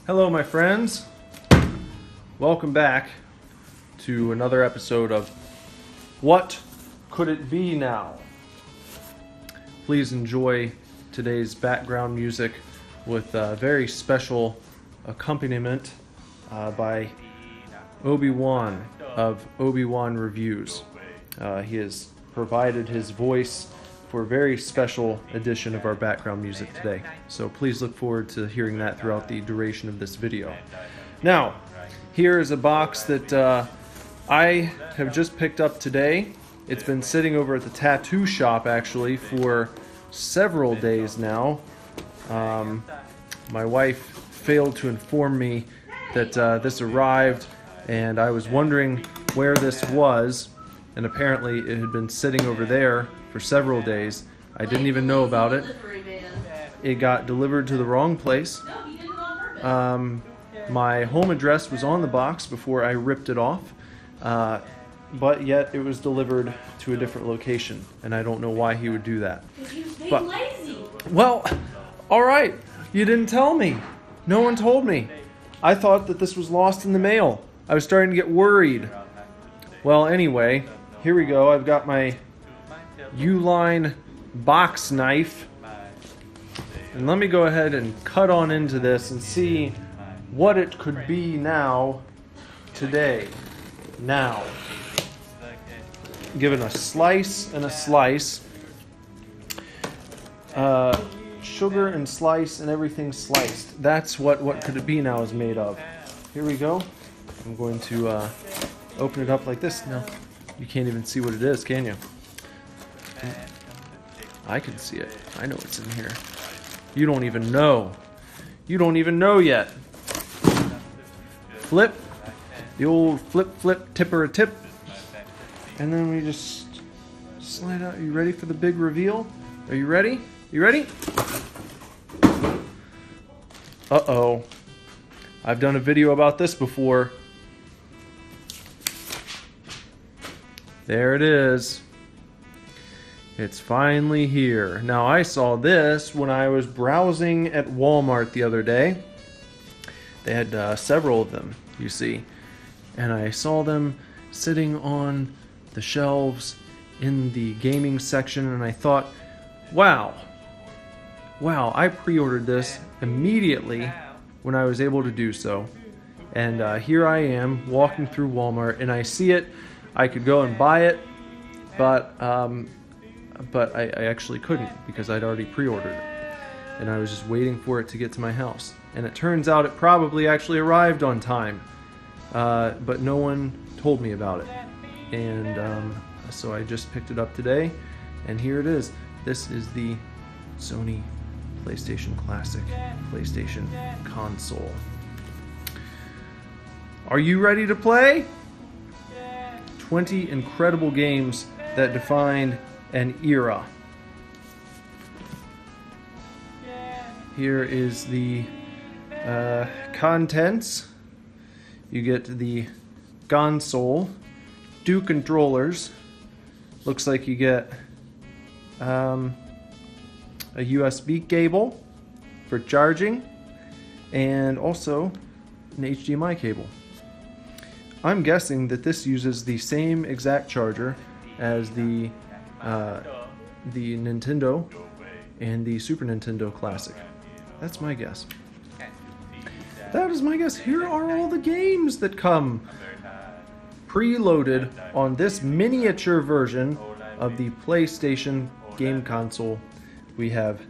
Hello, my friends. Welcome back to another episode of What Could It Be Now? Please enjoy today's background music with a very special accompaniment by Obi-Wan of Obi-Wan Reviews. He has provided his voice for a very special edition of our background music today. So please look forward to hearing that throughout the duration of this video. Now, here is a box that I have just picked up today. It's been sitting over at the tattoo shop actually for several days now. My wife failed to inform me that this arrived, and I was wondering where this was, and apparently it had been sitting over there for several days. I didn't even know about it. It got delivered to the wrong place. My home address was on the box before I ripped it off, but yet it was delivered to a different location, and I don't know why he would do that. But, well, all right, you didn't tell me. No one told me. I thought that this was lost in the mail. I was starting to get worried. Well, anyway, here we go. I've got my Uline box knife, and let me go ahead and cut on into this and see what it could be now, today. Now, given a slice and a slice, sugar and slice and everything sliced. That's what could it be now is made of. Here we go. I'm going to open it up like this. No, you can't even see what it is, can you? I can see it. I know what's in here. You don't even know. You don't even know yet. Flip. The old flip, tipper a tip. And then we just slide out. Are you ready for the big reveal? Are you ready? You ready? Uh-oh. I've done a video about this before. There it is. It's finally here. Now, I saw this when I was browsing at Walmart the other day. They had several of them, you see. And I saw them sitting on the shelves in the gaming section, and I thought, wow, I pre-ordered this immediately when I was able to do so. And here I am walking through Walmart, and I see it. I could go and buy it, but I actually couldn't because I'd already pre-ordered it. And I was just waiting for it to get to my house. And it turns out it probably actually arrived on time, but no one told me about it. And so I just picked it up today, and here it is. This is the Sony PlayStation Classic PlayStation console. Are you ready to play? 20 incredible games that defined an era. Here is the contents. You get the console, 2 controllers. Looks like you get a USB cable for charging, and also an HDMI cable. I'm guessing that this uses the same exact charger as the Nintendo and the Super Nintendo Classic. That's my guess. That is my guess. Here are all the games that come preloaded on this miniature version of the PlayStation game console. We have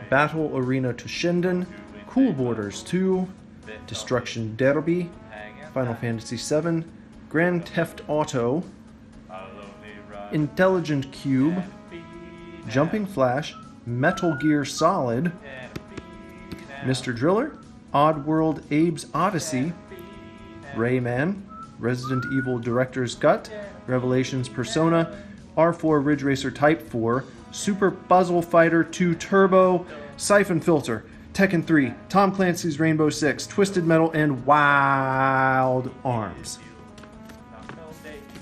Battle Arena Toshinden, Cool Borders 2, Destruction Derby, Final Fantasy VII, Grand Theft Auto, Intelligent Cube, Jumping Flash, Metal Gear Solid, Mr. Driller, Oddworld Abe's Odyssey, Rayman, Resident Evil Director's Cut, Revelations Persona, R4 Ridge Racer Type 4, Super Puzzle Fighter 2 Turbo, Siphon Filter, Tekken 3, Tom Clancy's Rainbow Six, Twisted Metal, and Wild Arms.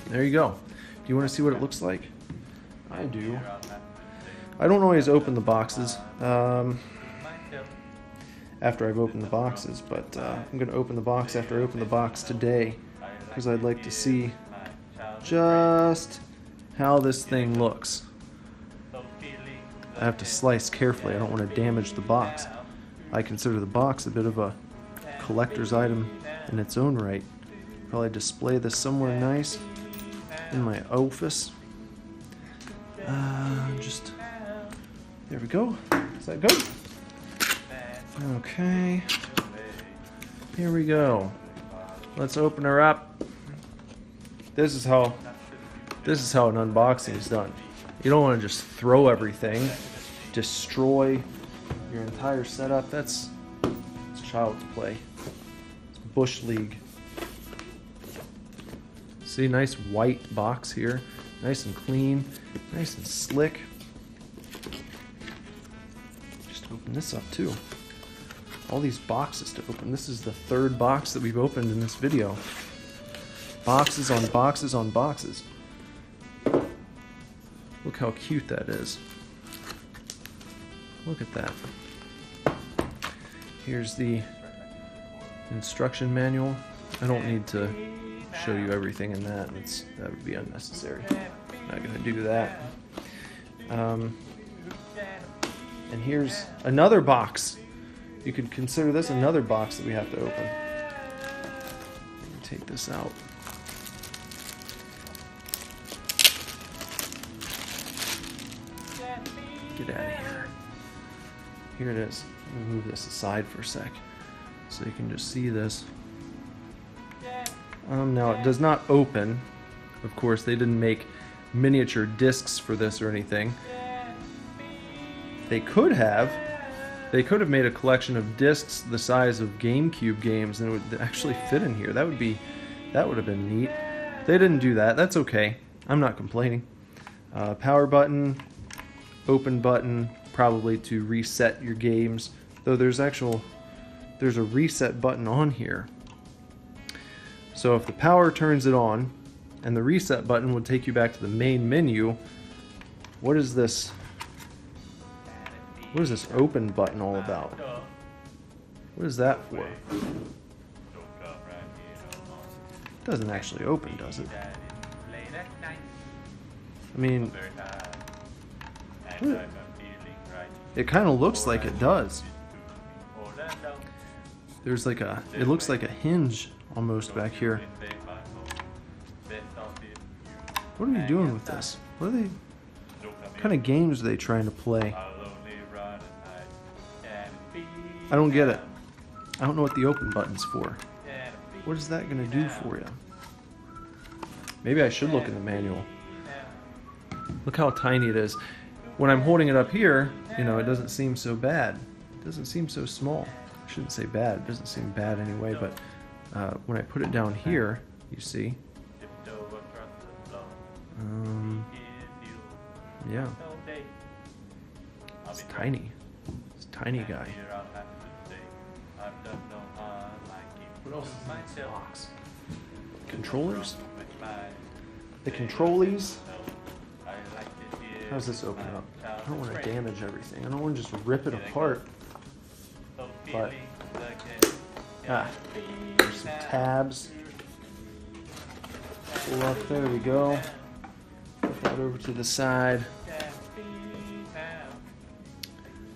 There you go. Do you want to see what it looks like? I do. I don't always open the boxes. after I've opened the boxes, but I'm going to open the box after I open the box today, because I'd like to see just how this thing looks. I have to slice carefully. I don't want to damage the box. I consider the box a bit of a collector's item in its own right. Probably display this somewhere nice in my office. Just there we go. Is that good? Okay. Here we go. Let's open her up. This is how an unboxing is done. You don't want to just throw everything, destroy your entire setup. That's child's play. It's Bush League. See, nice white box here. Nice and clean. Nice and slick. Just open this up too. All these boxes to open. This is the third box that we've opened in this video. Boxes on boxes on boxes. Look how cute that is. Look at that. Here's the instruction manual. I don't need to show you everything in that. That would be unnecessary. Not gonna do that. And here's another box. You could consider this another box that we have to open. Take this out. Get out of here. Here it is. Let me move this aside for a sec so you can just see this. Now it does not open. Of course, they didn't make miniature discs for this or anything. They could have. They could have made a collection of discs the size of GameCube games and it would actually fit in here. That would have been neat. They didn't do that. That's okay. I'm not complaining. Power button, open button, probably to reset your games. Though there's a reset button on here. So if the power turns it on, and the reset button would take you back to the main menu, what is this open button all about? What is that for? It doesn't actually open, does it? I mean, it kind of looks like it does. There's like it looks like a hinge almost back here. What are we doing with this? What kind of games are they trying to play? I don't get it. I don't know what the open button's for. What is that going to do for you? Maybe I should look in the manual. Look how tiny it is. When I'm holding it up here, it doesn't seem so bad. It doesn't seem so small. I shouldn't say bad. It doesn't seem bad anyway, but when I put it down here, you see. Yeah. It's tiny. It's a tiny guy. What else is in this box? Controllers? The controllees? How's this open up? I don't want to damage everything. I don't want to just rip it apart. But, there's some tabs. Pull up, there we go. Put that over to the side.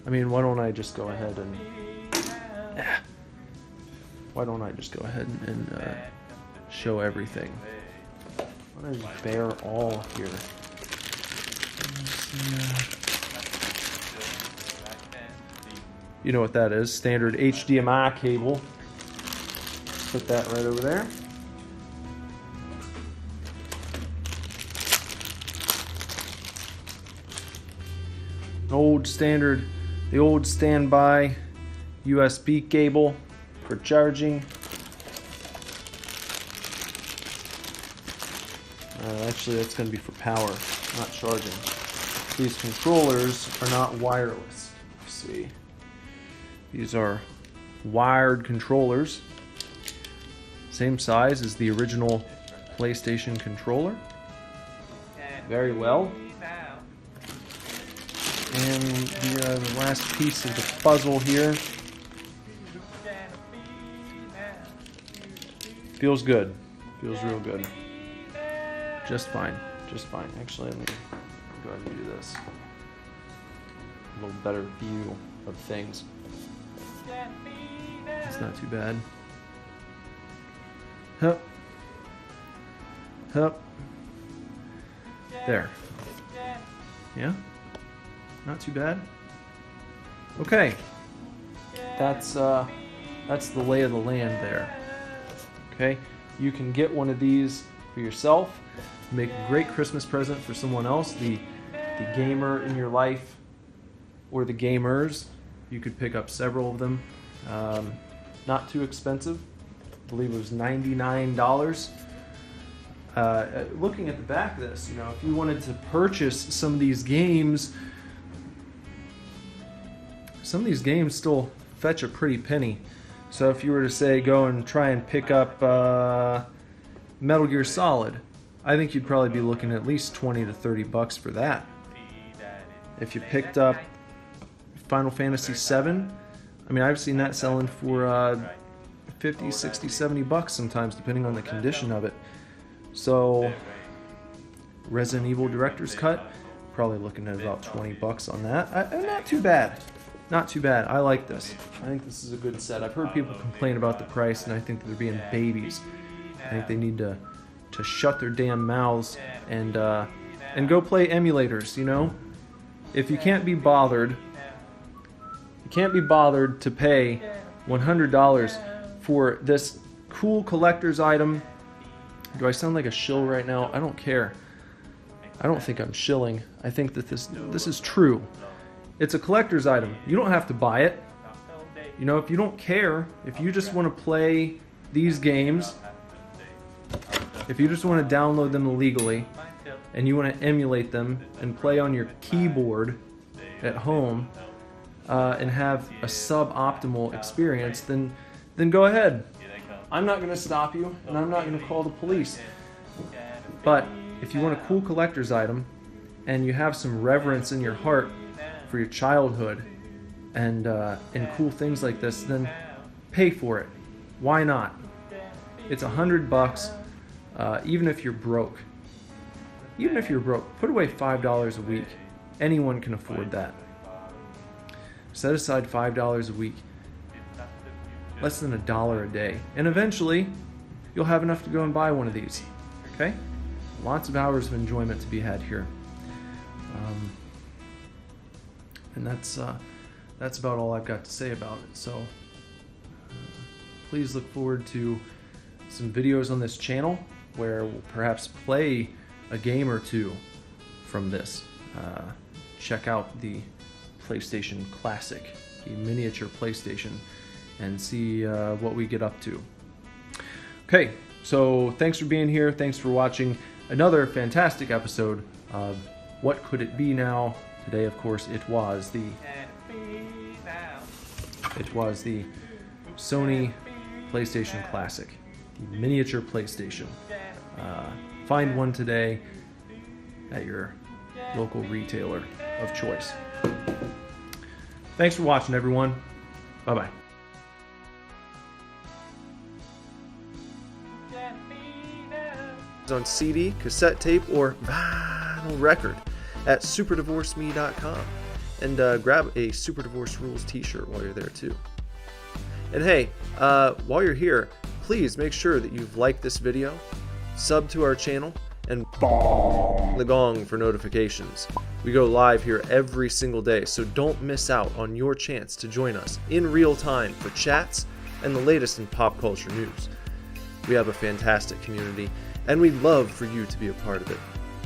I mean, why don't I just go ahead and... Why don't I just go ahead and show everything? Why don't I just bare all here? You know what that is? Standard HDMI cable. Put that right over there. The old standby USB cable for charging. Actually, that's going to be for power, not charging. These controllers are not wireless. Let's see. These are wired controllers. Same size as the original PlayStation controller. Very well. And the last piece of the puzzle here Feels good. Feels real good. Just fine. Just fine. Actually, let me go ahead and do this. A little better view of things. It's not too bad. Hup. Hup. There. Yeah? Not too bad. Okay. That's the lay of the land there. Okay? You can get one of these for yourself. Make a great Christmas present for someone else. The gamer in your life or the gamers. You could pick up several of them. Not too expensive. I believe it was $99. Looking at the back of this, if you wanted to purchase some of these games still fetch a pretty penny. So if you were to say go and try and pick up Metal Gear Solid, I think you'd probably be looking at least 20 to 30 bucks for that. If you picked up Final Fantasy VII, I mean, I've seen that selling for 50, 60, 70 bucks sometimes, depending on the condition of it. So Resident Evil Director's Cut, probably looking at about 20 bucks on that. Not too bad. Not too bad. I like this. I think this is a good set. I've heard people complain about the price, and I think that they're being babies. I think they need to shut their damn mouths and go play emulators, If you can't be bothered, to pay $100 for this cool collector's item. Do I sound like a shill right now? I don't care. I don't think I'm shilling. I think that this is true. It's a collector's item. You don't have to buy it. If you don't care, if you just want to play these games, if you just want to download them illegally, and you want to emulate them and play on your keyboard at home, and have a suboptimal experience, then go ahead. I'm not going to stop you, and I'm not going to call the police. But if you want a cool collector's item, and you have some reverence in your heart for your childhood, and cool things like this, then pay for it. Why not? It's $100, even if you're broke. Even if you're broke, put away $5 a week. Anyone can afford that. Set aside $5 a week, less than $1 a day, and eventually you'll have enough to go and buy one of these. Okay? Lots of hours of enjoyment to be had here. And that's about all I've got to say about it. So please look forward to some videos on this channel where we'll perhaps play a game or two from this. Check out the PlayStation Classic, the miniature PlayStation, and see what we get up to. Okay, so thanks for being here. Thanks for watching another fantastic episode of What Could It Be Now? Today, of course, it was the Sony PlayStation Classic, the miniature PlayStation. Find one today at your local retailer of choice. Thanks for watching, everyone. Bye-bye. On CD, cassette tape, or vinyl record at superdivorceme.com, and grab a Superdivorce Rules t-shirt while you're there too. And hey, while you're here, please make sure that you've liked this video, sub to our channel, and bong the gong for notifications. We go live here every single day, so don't miss out on your chance to join us in real time for chats and the latest in pop culture news. We have a fantastic community, and we'd love for you to be a part of it.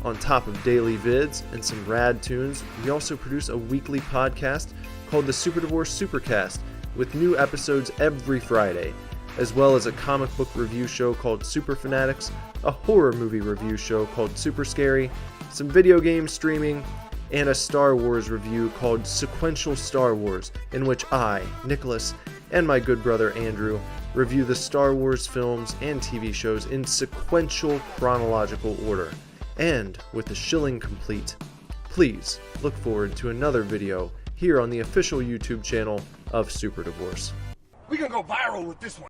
On top of daily vids and some rad tunes, we also produce a weekly podcast called the Superdivorce Supercast, with new episodes every Friday, as well as a comic book review show called Super Fanatics, a horror movie review show called Super Scary, some video game streaming, and a Star Wars review called Sequential Star Wars, in which I, Nicholas, and my good brother Andrew review the Star Wars films and TV shows in sequential chronological order. And with the shilling complete, please look forward to another video here on the official YouTube channel of Superdivorce. We gonna go viral with this one.